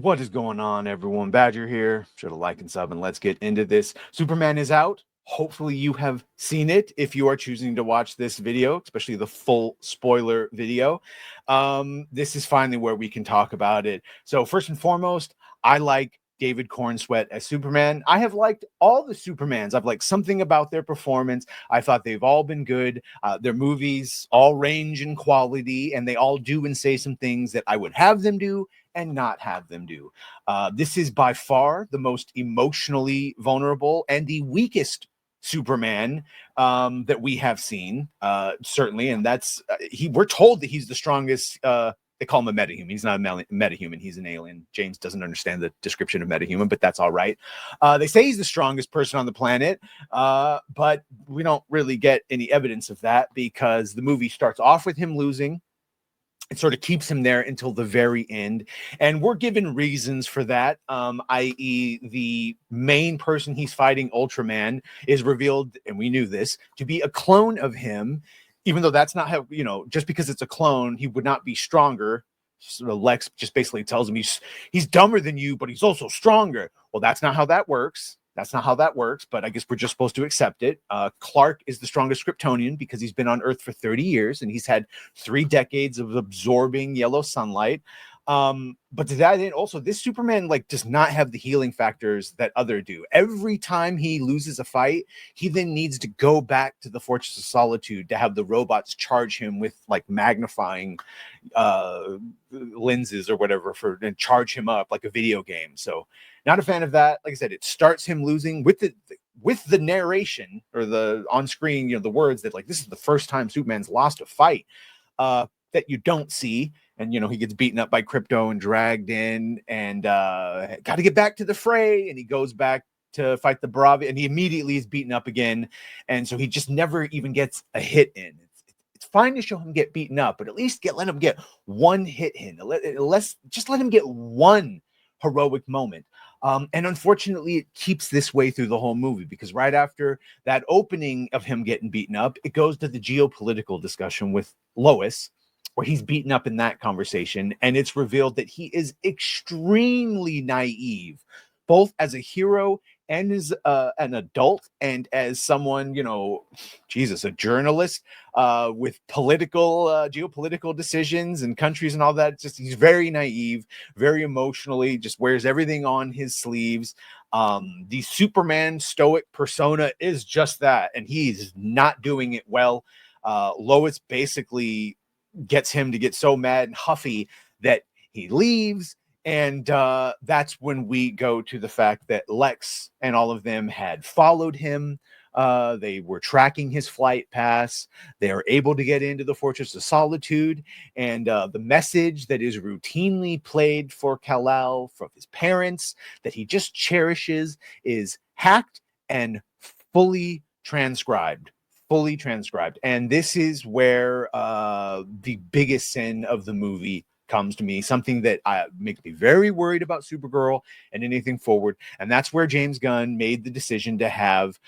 What is going on, everyone? Badger here. Should have like and sub, and let's get into this. Superman is out. Hopefully, you have seen it if you are choosing to watch this video, especially the full spoiler video. This is finally where we can talk about it. So, first and foremost, I like David Cornsweet as Superman. I have liked all the Supermans. I've liked something about their performance. I thought they've all been good. Their movies all range in quality, and they all do and say some things that I would have them do and not have them do. This is by far the most emotionally vulnerable and the weakest Superman that we have seen, certainly. And that's we're told that he's the strongest. They call him a metahuman. He's not a metahuman. He's an alien. James doesn't understand the description of metahuman, but that's all right. They say he's the strongest person on the planet, but we don't really get any evidence of that because the movie starts off with him losing. It sort of keeps him there until the very end. And we're given reasons for that, i.e. the main person he's fighting, Ultraman, is revealed, and we knew this, to be a clone of him, even though that's not how, just because it's a clone, he would not be stronger. So Lex just basically tells him he's dumber than you, but he's also stronger. Well, that's not how that works. That's not how that works, but I guess we're just supposed to accept it. Clark is the strongest Kryptonian because he's been on Earth for 30 years and he's had 3 decades of absorbing yellow sunlight. But to that end, also, this Superman does not have the healing factors that other do. Every time he loses a fight, he then needs to go back to the Fortress of Solitude to have the robots charge him with magnifying lenses or whatever and charge him up like a video game. So not a fan of that. Like I said, it starts him losing with the narration or the on screen, the words that this is the first time Superman's lost a fight that you don't see. And, he gets beaten up by Krypto and dragged in and got to get back to the fray. And he goes back to fight the Bravi and he immediately is beaten up again. And so he just never even gets a hit in. It's fine to show him get beaten up, but at least let him get one hit in. Just let him get one heroic moment. And unfortunately, it keeps this way through the whole movie because right after that opening of him getting beaten up, it goes to the geopolitical discussion with Lois, where he's beaten up in that conversation. And it's revealed that he is extremely naive, both as a hero and as an adult and as someone, a journalist with geopolitical decisions and countries and all that. He's very naive, very emotionally, just wears everything on his sleeves. The Superman stoic persona is just that, and he's not doing it well. Lois basically gets him to get so mad and huffy that he leaves. And that's when we go to the fact that Lex and all of them had followed him. They were tracking his flight pass. They are able to get into the Fortress of Solitude. And the message that is routinely played for Kal-El from his parents that he just cherishes is hacked and fully transcribed. And this is where the biggest sin of the movie comes to me, something that makes me very worried about Supergirl and anything forward. And that's where James Gunn made the decision to have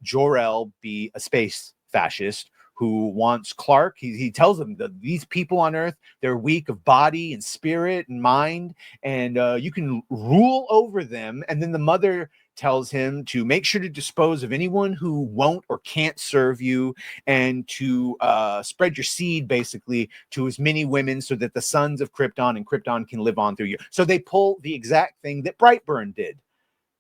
Jor-El be a space fascist who wants Clark. He tells them that these people on Earth, they're weak of body and spirit and mind, and you can rule over them. And then the mother tells him to make sure to dispose of anyone who won't or can't serve you and to spread your seed basically to as many women so that the sons of Krypton and Krypton can live on through you. So they pull the exact thing that Brightburn did,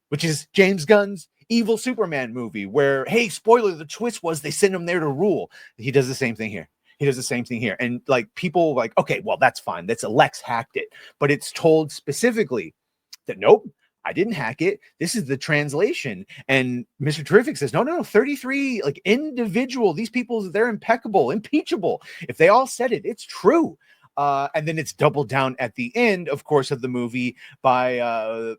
which is James Gunn's evil Superman movie where, hey, spoiler, the twist was they sent him there to rule. He does the same thing here. And people okay, well, that's fine. That's Lex hacked it. But it's told specifically that, nope, I didn't hack it. This is the translation. And Mr. Terrific says, no, 33, individual. These people, they're impeccable, impeachable. If they all said it, it's true. And then it's doubled down at the end, of course, of the movie by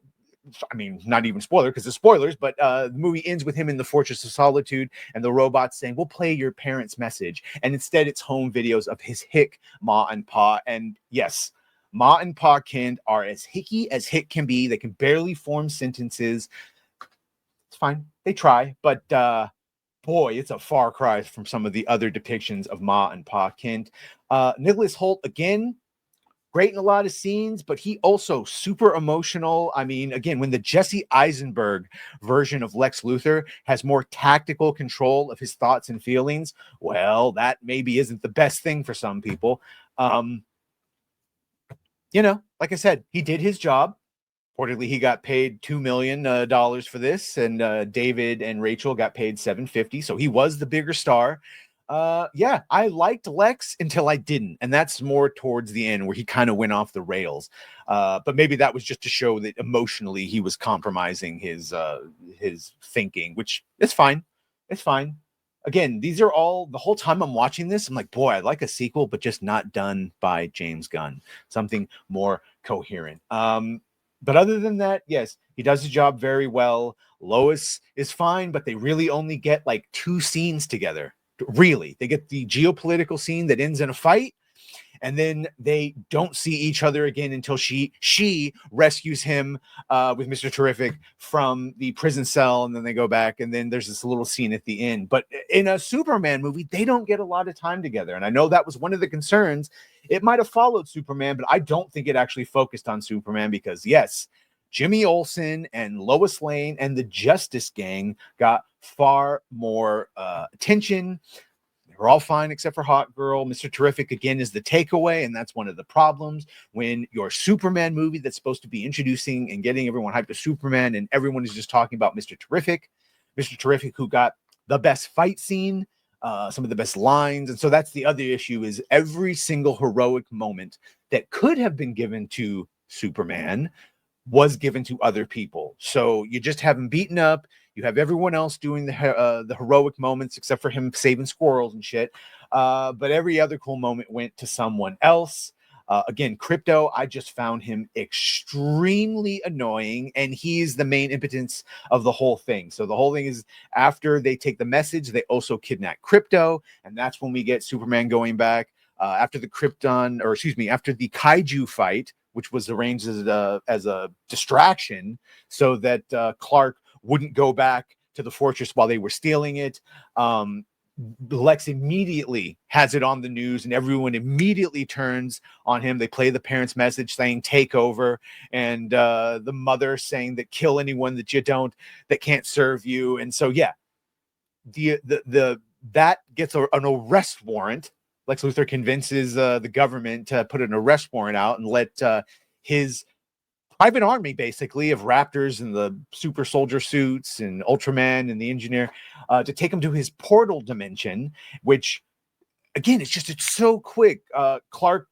not even spoiler because it's spoilers, but the movie ends with him in the Fortress of Solitude and the robots saying, we'll play your parents' message. And instead it's home videos of his hick, Ma and Pa. And yes, Ma and Pa Kind are as hicky as hick can be. They can barely form sentences. It's fine. They try, but boy, it's a far cry from some of the other depictions of Ma and Pa Kind. Nicholas Hoult, again, great in a lot of scenes, but he also super emotional. I mean, again, when the Jesse Eisenberg version of Lex Luthor has more tactical control of his thoughts and feelings, well, that maybe isn't the best thing for some people. Like I said, he did his job. Reportedly, he got paid $2 million for this, and David and Rachel got paid $750. So he was the bigger star. Yeah, I liked Lex until I didn't, and that's more towards the end where he kind of went off the rails. But maybe that was just to show that emotionally he was compromising his thinking, which is fine. It's fine. Again, these are all the whole time I'm watching this. I'm like, boy, I'd like a sequel, but just not done by James Gunn. Something more coherent. But other than that, yes, he does his job very well. Lois is fine, but they really only get like 2 scenes together. Really, they get the geopolitical scene that ends in a fight, and then they don't see each other again until she rescues him with Mr. Terrific from the prison cell, and then they go back, and then there's this little scene at the end. But in a Superman movie, they don't get a lot of time together, and I know that was one of the concerns. It might have followed Superman, but I don't think it actually focused on Superman because, yes, Jimmy Olsen and Lois Lane and the Justice Gang got far more attention. They're all fine except for Hot Girl. Mr. Terrific, again, is the takeaway, and that's one of the problems when your Superman movie that's supposed to be introducing and getting everyone hyped to Superman, and everyone is just talking about Mr. Terrific. Mr. Terrific, who got the best fight scene, some of the best lines. And so that's the other issue, is every single heroic moment that could have been given to Superman was given to other people. So you just have him beaten up. You have everyone else doing the heroic moments, except for him saving squirrels and shit. But every other cool moment went to someone else. Again, Krypto, I just found him extremely annoying, and he's the main impotence of the whole thing. So the whole thing is, after they take the message, they also kidnap Krypto, and that's when we get Superman going back after the after the kaiju fight, which was arranged as a distraction so that Clark wouldn't go back to the fortress while they were stealing it. Lex immediately has it on the news, and everyone immediately turns on him. They play the parents' message saying "take over," and the mother saying that kill anyone that can't serve you. And so, yeah, that gets an arrest warrant. Lex Luthor convinces the government to put an arrest warrant out and let his private army, basically, of Raptors and the super soldier suits and Ultraman and the engineer to take him to his portal dimension, which, again, it's so quick. Clark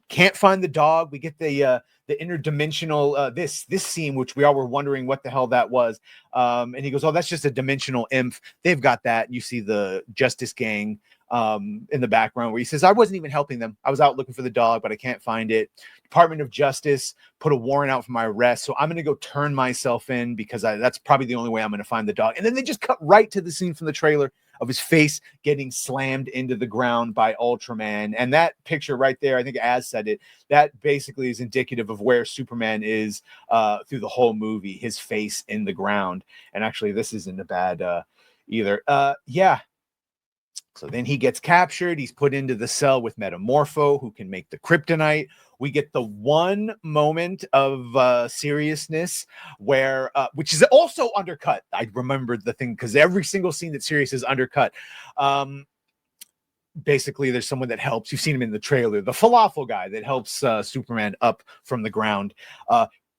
can't find the dog. We get the interdimensional this scene, which we all were wondering what the hell that was. And he goes, "Oh, that's just a dimensional imp. They've got that." And you see the Justice Gang in the background, where he says, "I wasn't even helping them. I was out looking for the dog, but I can't find it. Department of Justice put a warrant out for my arrest, so I'm going to go turn myself in because that's probably the only way I'm going to find the dog." And then they just cut right to the scene from the trailer of his face getting slammed into the ground by Ultraman. And that picture right there, I think Az said it, that basically is indicative of where Superman is through the whole movie, his face in the ground. And actually, this isn't a bad either. Yeah. So then he gets captured. He's put into the cell with Metamorpho, who can make the kryptonite. We get the one moment of seriousness where, which is also undercut. I remembered the thing because every single scene that Sirius is undercut. Basically, there's someone that helps. You've seen him in the trailer, the falafel guy that helps Superman up from the ground.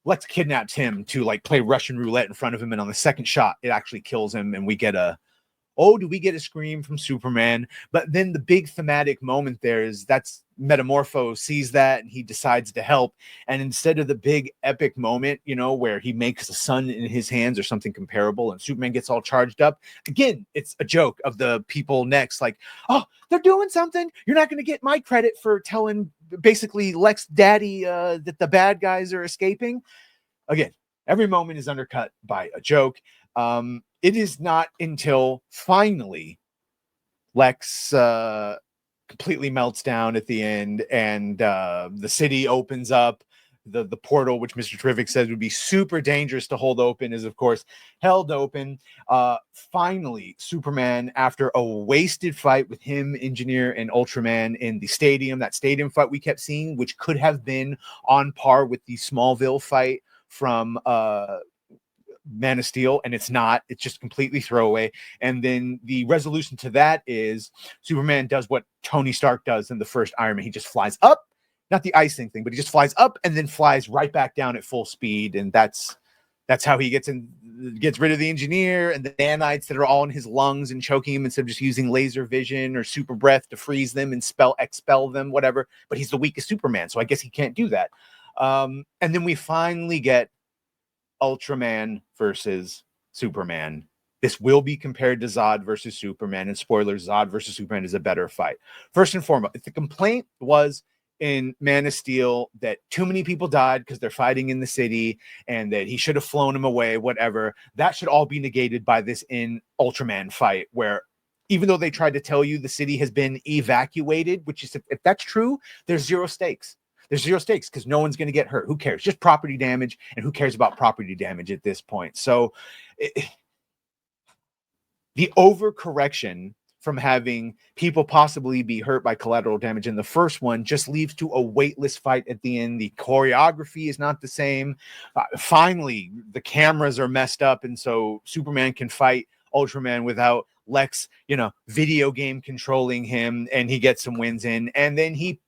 Lex kidnaps him to like play Russian roulette in front of him, and on the second shot, it actually kills him, and we get a scream from Superman? But then the big thematic moment there is that's Metamorpho sees that and he decides to help. And instead of the big epic moment, where he makes the sun in his hands or something comparable and Superman gets all charged up, again, it's a joke of the people next, like, "Oh, they're doing something. You're not going to get my credit for telling basically Lex Daddy that the bad guys are escaping." Again, every moment is undercut by a joke. It is not until finally Lex completely melts down at the end, and the city opens up. the portal, which Mr. Terrific says would be super dangerous to hold open, is of course held open. Finally, Superman, after a wasted fight with him, Engineer, and Ultraman in the stadium, that stadium fight we kept seeing, which could have been on par with the Smallville fight from Man of Steel, and it's not. It's just completely throwaway. And then the resolution to that is Superman does what Tony Stark does in the first Iron Man. He just flies up, not the icing thing, but he just flies up and then flies right back down at full speed. And that's how he gets rid of the Engineer and the nanites that are all in his lungs and choking him, instead of just using laser vision or super breath to freeze them and expel them, whatever. But he's the weakest Superman, so I guess he can't do that. And then we finally get Ultraman versus Superman. This will be compared to Zod versus Superman, and spoilers, Zod versus Superman is a better fight. First and foremost, if the complaint was in Man of Steel that too many people died because they're fighting in the city and that he should have flown them away, whatever, that should all be negated by this in Ultraman fight, where even though they tried to tell you the city has been evacuated, which is, if that's true, there's zero stakes. There's zero stakes because no one's going to get hurt. Who cares? Just property damage, and who cares about property damage at this point? So the overcorrection from having people possibly be hurt by collateral damage in the first one just leads to a weightless fight at the end. The choreography is not the same. Finally, the cameras are messed up, and so Superman can fight Ultraman without Lex, video game controlling him, and he gets some wins in, and then he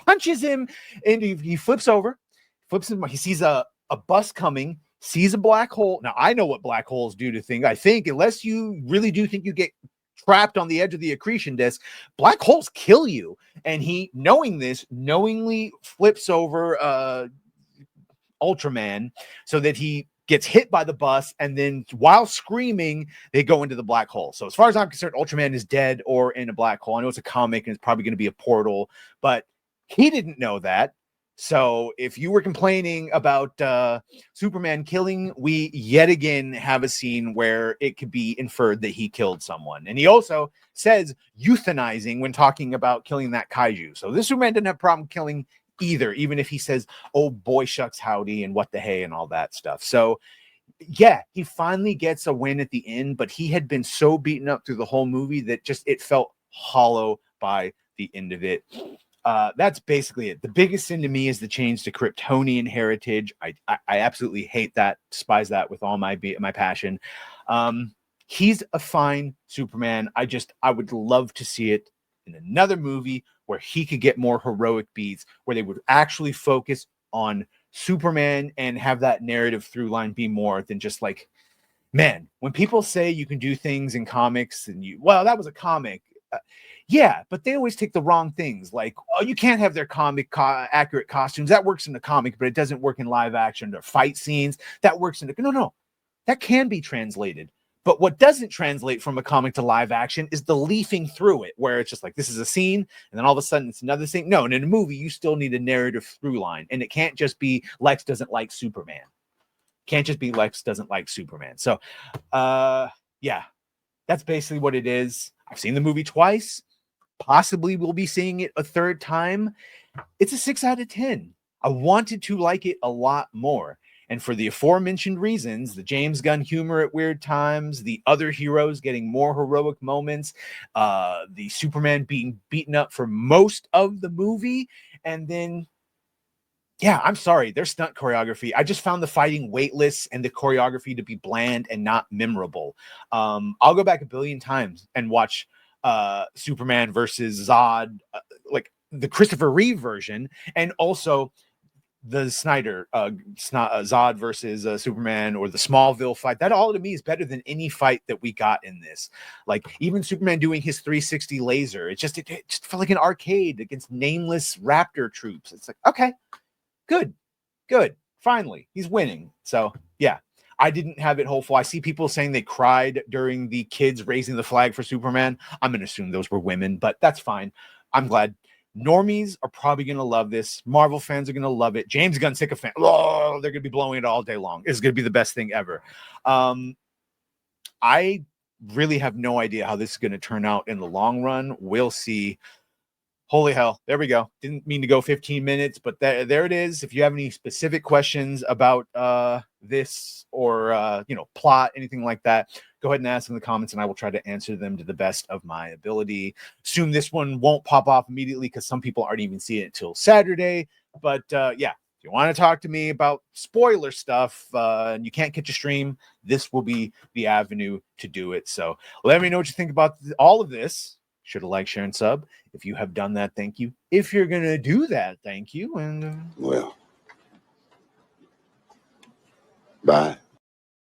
punches him, and he flips him. He sees a bus coming, sees a black hole. Now, I know what black holes do to things. I think, unless you really do think you get trapped on the edge of the accretion disk, black holes kill you. And he, knowing this, knowingly flips over Ultraman so that he gets hit by the bus, and then while screaming, they go into the black hole. So as far as I'm concerned, Ultraman is dead or in a black hole. I know it's a comic and it's probably going to be a portal, but he didn't know that. So if you were complaining about Superman killing, we yet again have a scene where it could be inferred that he killed someone. And he also says euthanizing when talking about killing that kaiju. So this Superman didn't have a problem killing either, even if he says, oh boy shucks howdy and what the hey and all that stuff. So yeah, he finally gets a win at the end, but he had been so beaten up through the whole movie that just it felt hollow by the end of it. That's basically it. The biggest sin to me is the change to Kryptonian heritage. I absolutely hate that, despise that with all my passion. He's a fine Superman. I would love to see it in another movie where he could get more heroic beats, where they would actually focus on Superman and have that narrative through line be more than just like, man, when people say you can do things in comics and that was a comic. Yeah, but they always take the wrong things. Like, oh, you can't have their accurate costumes. That works in the comic, but it doesn't work in live action. Or fight scenes, that works in the... No. That can be translated. But what doesn't translate from a comic to live action is the leafing through it, where it's just like, this is a scene, and then all of a sudden it's another thing. No, and in a movie, you still need a narrative through line. And it can't just be Lex doesn't like Superman. Can't just be Lex doesn't like Superman. So, yeah, that's basically what it is. I've seen the movie twice. Possibly we'll be seeing it a third time. It's a 6 out of 10. I wanted to like it a lot more. And for the aforementioned reasons, the James Gunn humor at weird times, the other heroes getting more heroic moments, the Superman being beaten up for most of the movie, and then, yeah, I'm sorry, their stunt choreography, I just found the fighting weightless and the choreography to be bland and not memorable. I'll go back a billion times and watch Superman versus Zod, like the Christopher Reeve version, and also the Snyder Zod versus Superman, or the Smallville fight. That all to me is better than any fight that we got in this. Like even Superman doing his 360 laser, it just felt like an arcade against nameless raptor troops. It's like, okay, good, finally he's winning. So yeah, I didn't have it hopeful. I see people saying they cried during the kids raising the flag for Superman. I'm going to assume those were women, but that's fine. I'm glad. Normies are probably going to love this. Marvel fans are going to love it. James Gunn sycophant. Oh, they're going to be blowing it all day long. It's going to be the best thing ever. I really have no idea how this is going to turn out in the long run. We'll see. Holy hell. There we go. Didn't mean to go 15 minutes, but there it is. If you have any specific questions about this or, plot, anything like that, go ahead and ask in the comments and I will try to answer them to the best of my ability. Assume this one won't pop off immediately because some people aren't even seeing it until Saturday. But yeah, if you want to talk to me about spoiler stuff and you can't catch a stream, this will be the avenue to do it. So let me know what you think about all of this. Should have liked, share, and sub. If you have done that, thank you. If you're going to do that, thank you. And well, bye.